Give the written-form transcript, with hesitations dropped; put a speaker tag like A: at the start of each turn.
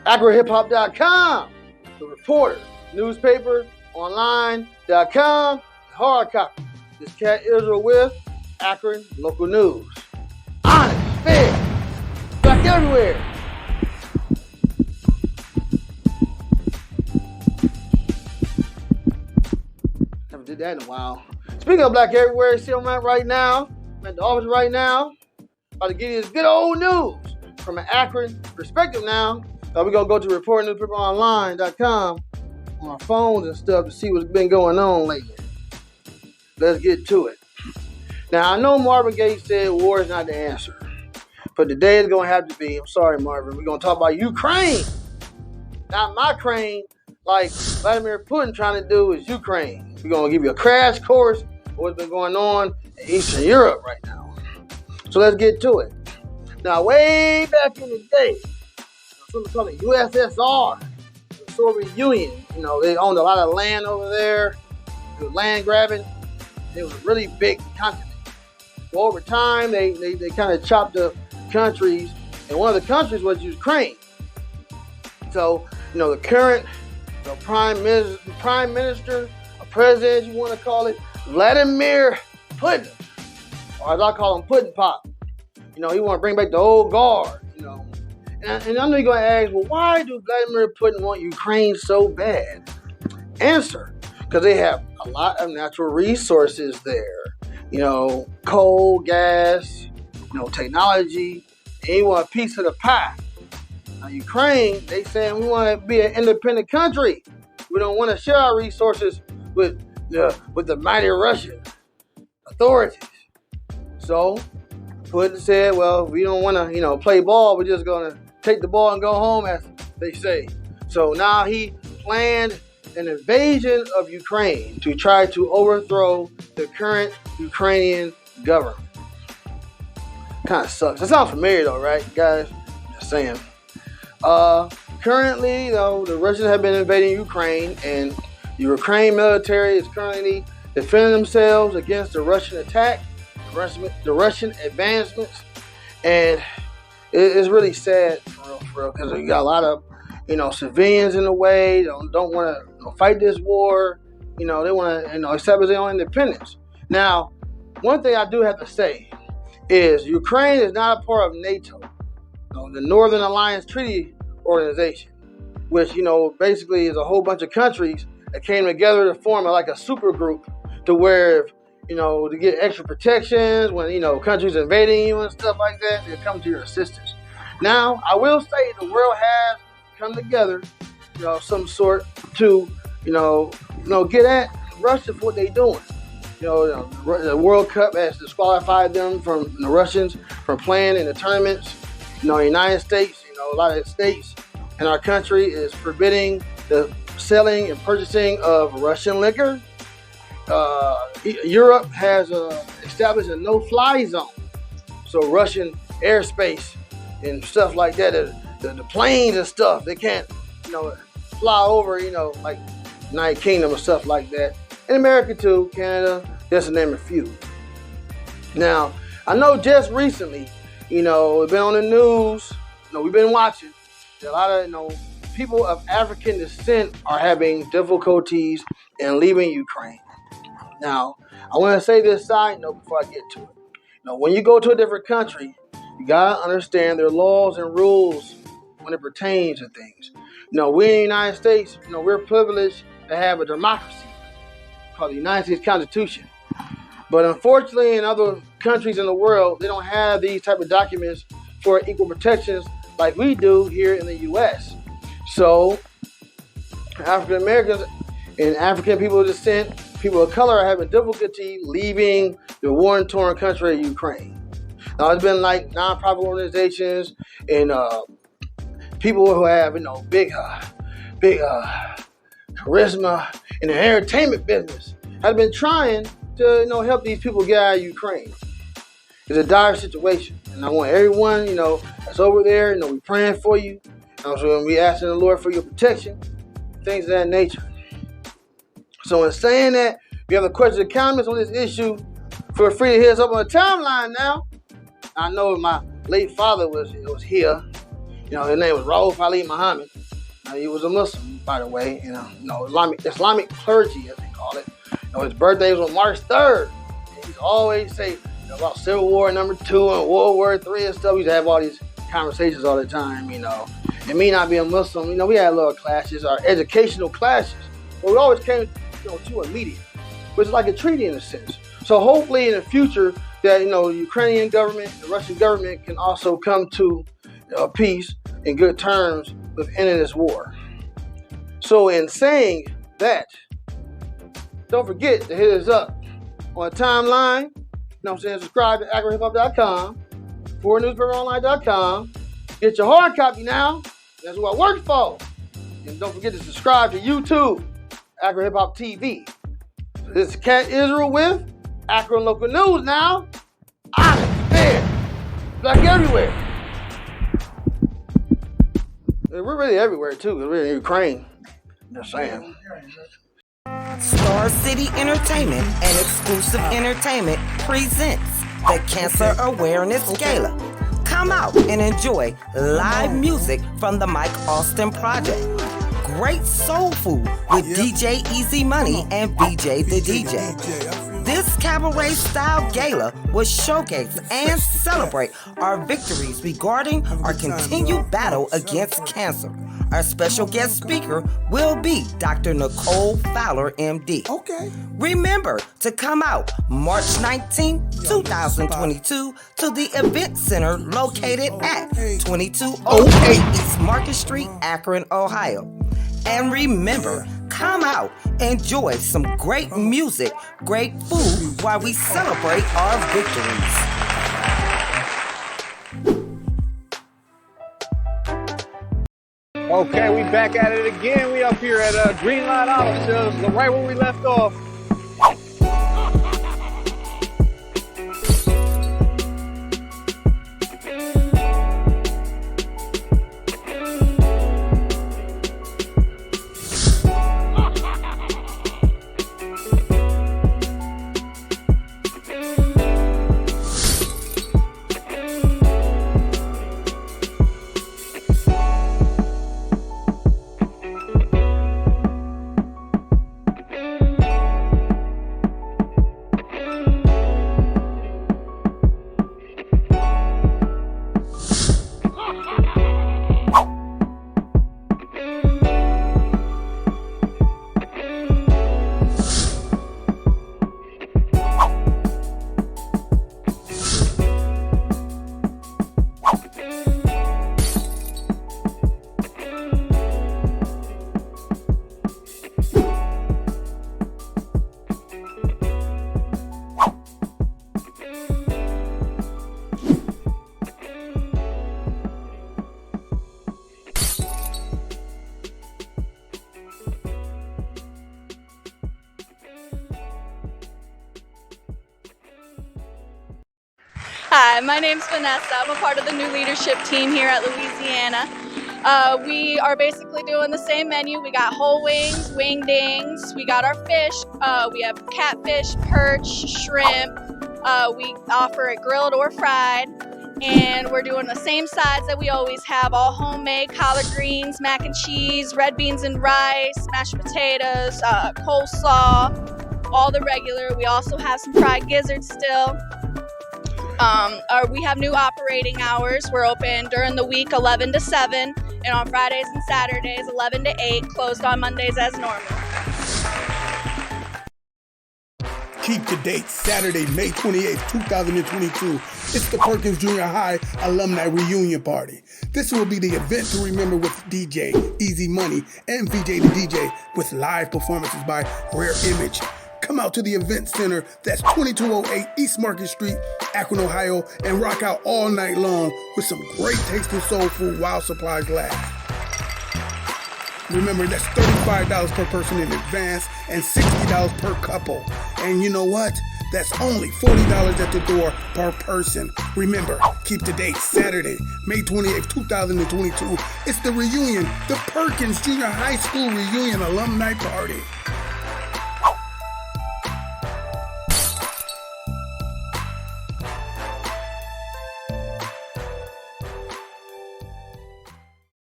A: AkronHipHop.com, The Reporter, newspaper, online.com, hard copy. This cat Israel with Akron Local News. Honest, fair, black everywhere. Haven't did that in a while. Speaking of black everywhere, see I'm at right now. I'm at the office right now. About to give you this good old news from an Akron perspective now. We're going to go to reportnewspaperonline.com on our phones and stuff to see what's been going on lately. Let's get to it. Now, I know Marvin Gaye said war is not the answer. But today it's going to have to be. I'm sorry, Marvin. We're going to talk about Ukraine. Not my crane like Vladimir Putin trying to do is Ukraine. We're going to give you a crash course of what's been going on in Eastern Europe right now. So let's get to it. Now, way back in the day, something called the USSR, the Soviet Union, they owned a lot of land over there. It was land grabbing. It was a really big continent. Well, over time, they kind of chopped up countries, and one of the countries was Ukraine. So, the current prime minister, or president, you want to call it, Vladimir Putin, or as I call him, Putin Pop. He want to bring back the old guard, And I know you're going to ask, well, why do Vladimir Putin want Ukraine so bad? Answer, because they have a lot of natural resources there. Coal, gas, technology, and he want a piece of the pie. Now, Ukraine, they saying we want to be an independent country. We don't want to share our resources with the mighty Russian authorities. So, Putin said, well, we don't want to, play ball. We're just going to take the ball and go home, as they say. So now he planned an invasion of Ukraine to try to overthrow the current Ukrainian government. Kind of sucks. That sounds familiar though, right, guys? Just saying. Currently, though, the Russians have been invading Ukraine, and the Ukraine military is currently defending themselves against the Russian attack, the Russian advancements, and it's really sad for real, because you got a lot of, civilians in the way. Don't want to fight this war. They want to, establish their own independence. Now, one thing I do have to say is Ukraine is not a part of NATO, the Northern Alliance Treaty Organization, which, basically is a whole bunch of countries that came together to form like a super group to where, to get extra protections when, countries invading you and stuff like that, they come to your assistance. Now, I will say the world has come together, some sort to, get at Russia for what they're doing. The World Cup has disqualified them from the Russians from playing in the tournaments. The United States, a lot of states in our country is forbidding the selling and purchasing of Russian liquor. Europe has established a no-fly zone. So Russian airspace and stuff like that, the planes and stuff, they can't, fly over, like United Kingdom and stuff like that. In America too, Canada, just to name a few. Now, I know just recently, it's been on the news, we've been watching, that a lot of, people of African descent are having difficulties in leaving Ukraine. Now, I want to say this side note before I get to it. When you go to a different country, you got to understand their laws and rules when it pertains to things. We in the United States, we're privileged to have a democracy called the United States Constitution. But unfortunately, in other countries in the world, they don't have these type of documents for equal protections like we do here in the U.S. So, African Americans and African people of descent, people of color are having difficulty leaving the war-torn country of Ukraine. Now, it's been like nonprofit organizations and people who have, big charisma in the entertainment business have been trying to, help these people get out of Ukraine. It's a dire situation, and I want everyone, that's over there, we're praying for you. So we asking the Lord for your protection, things of that nature. So in saying that, if you have a question or comments on this issue, feel free to hit us up on the timeline now. I know my late father was here. his name was Rauf Ali Muhammad. He was a Muslim, by the way. Islamic clergy, as they call it. His birthday was on March 3rd. And he'd always say about Civil War #2 and World War III and stuff. We used to have all these conversations all the time, And me not being a Muslim, we had little clashes, our educational clashes. But we always came, to a medium, which is like a treaty in a sense. So hopefully in the future that, the Ukrainian government, the Russian government can also come to peace and good terms with ending this war. So in saying that, don't forget to hit us up on the timeline. Subscribe to AccuratehipHop.com, ForwardNewspaperOnline.com. Get your hard copy now. That's what I work for. And don't forget to subscribe to YouTube, Accurate Hip Hop TV. This is Cat Israel with Akron Local News now. There. Black everywhere. We're really everywhere too, because we're in Ukraine. Just saying.
B: Star City Entertainment and Exclusive Entertainment presents the Cancer Awareness Gala. Come out and enjoy live music from the Mike Austin Project. Great soul food with DJ Easy Money and BJ the DJ. This cabaret-style gala will showcase and celebrate our victories regarding our continued battle against cancer. Our special guest speaker will be Dr. Nicole Fowler, MD. Okay. Remember to come out March 19, 2022 to the Event Center located at 2208 East Market Street, Akron, Ohio. And remember, come out, enjoy some great music, great food while we celebrate our victories.
C: Okay, we back at it again. We up here at Greenlight Auto Sales, right where we left off.
D: Hi, my name's Vanessa. I'm a part of the new leadership team here at Louisiana. We are basically doing the same menu. We got whole wings, wingdings, we got our fish, we have catfish, perch, shrimp. We offer it grilled or fried. And we're doing the same sides that we always have, all homemade: collard greens, mac and cheese, red beans and rice, mashed potatoes, coleslaw, all the regular. We also have some fried gizzards still. We have new operating hours. We're open during the week 11 to 7, and on Fridays and Saturdays 11 to 8, closed on Mondays as normal.
E: Keep the date, Saturday, May 28th, 2022. It's the Perkins Junior High Alumni Reunion Party. This will be the event to remember with DJ Easy Money and VJ the DJ, with live performances by Rare Image. Come out to the Event Center, that's 2208 East Market Street, Akron, Ohio, and rock out all night long with some great tasting soul food while supplies last. Remember, that's $35 per person in advance and $60 per couple. And you know what? That's only $40 at the door per person. Remember, keep the date, Saturday, May 28th, 2022. It's the reunion, the Perkins Junior High School Reunion Alumni Party.